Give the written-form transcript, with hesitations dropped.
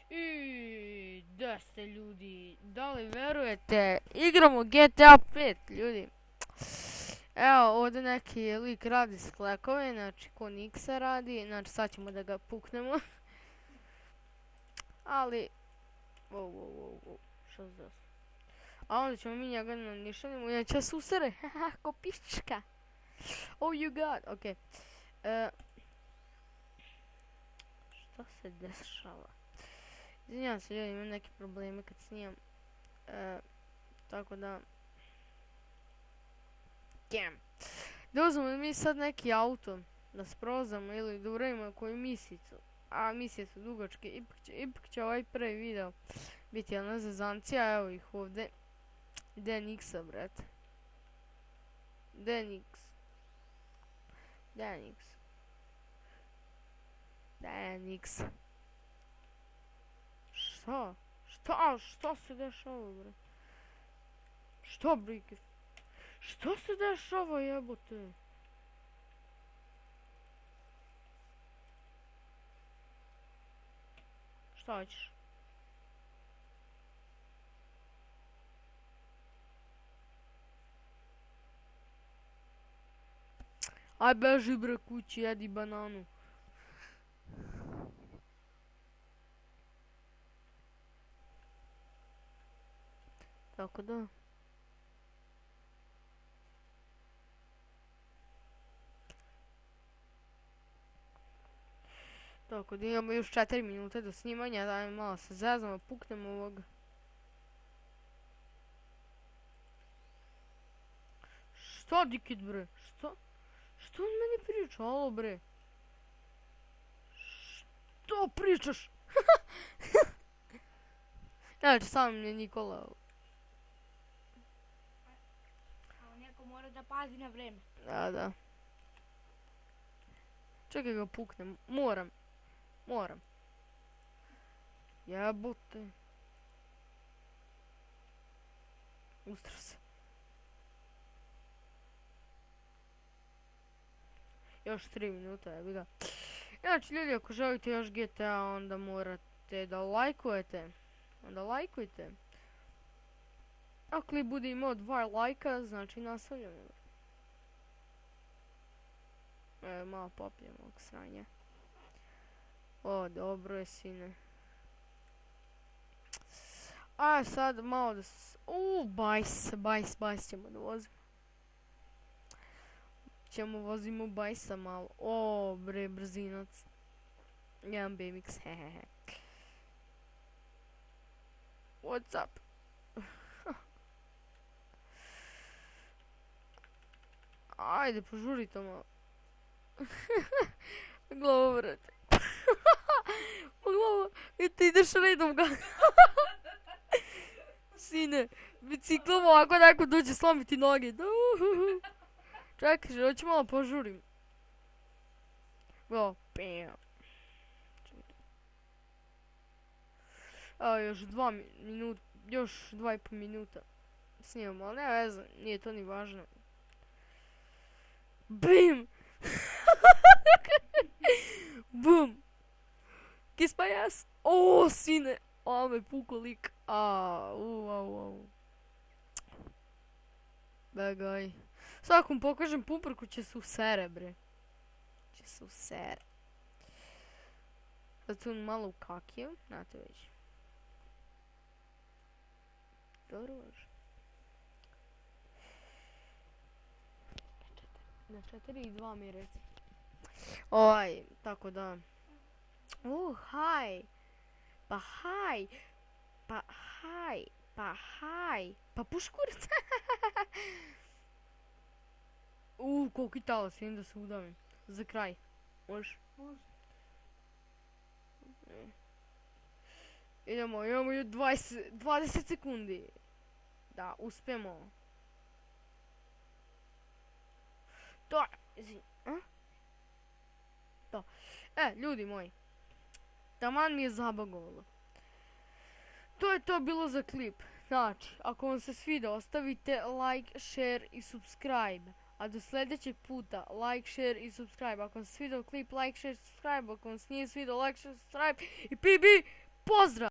I da ste ljudi, da li verujete, igramo GTA 5 ljudi. Evo ovdje neki lik radi sklekove, znači ko Niksa radi, znači sad ćemo da ga puknemo. Ali, što za? A onda ćemo mi njega nanišanimo, inače se usere, haha, ko piščka. Oh you god, okej. Šta se dešava? Izvinjavam se ljudi, imam neke probleme kad snimam. Tako da... Da uzmemo mi sad neki auto, da sprozamo ili da uradimo koju misicu. A misije su dugačke, ipak će ovaj prvi video biti jedna zezancija, evo ih ovdje. Gdje je Niksa, brate? Gdje je Niks? Gdje je Niks? Gdje je Niks? Šta? Šta se dešava, bre? Šta, brike? Šta se dešava, jebote? Šta ćeš? Aj beži bre kući, jedi bananu. Tako da. Tako da imamo još 4 minute do snimanja, daj malo se zezamo, puknemo ovog. Šta dikit bre? Što on meni priča, alo bre? Što pričaš? Znači, sam je Nikola. Neko mora da pazi na vreme. Da. Čekaj ga puknem, moram. Jebote. Ustro se. Još 3 minuta, jebi ga. Znači ljudi, ako želite još GTA, onda morate da lajkujete. Ako li bude imao 2 lajka, znači nastavljamo. Malo popijem ovog sranja. O, dobro je, sine. A sad malo da se... bajs ćemo da vozimo. Vozimo bajsa malo. O, bre, brzinac. Jedan BMX, hehehe. What's up? Ajde, požuri to malo. Glavo, brate. Glavo, i ti ideš redom ga. Sine, biciklom ovako neko dođe slomiti noge. Čekaj, hoću malo požurim. Glavo, pijam. Evo još 2,5 minuta. Snimamo, ali ne veze, nije to ni važno. BIM! Bum! Kiss my ass! O, sine! O, me puko lik. Au. Begaj. Svakom pokažem pumprku će se usere, bre. Sad se on malo ukakio, znate već. Dobro može. Na 4,2 mi reci. Tako da. Haj. Pa puškurac. Koliko i talas, idem da se udavim. Za kraj. Može? Može. Imamo još 20 sekundi. Da, uspemo. To, izvini. To. Ljudi moji. Taman mi je zabagovalo. To je to bilo za klip. Znači, ako vam se svidio, ostavite like, share i subscribe. A do sljedećeg puta, like, share i subscribe. Ako vam se svidio klip, like, share, subscribe. Ako vam se nije svidio, like, share, subscribe i PB. pozdrav!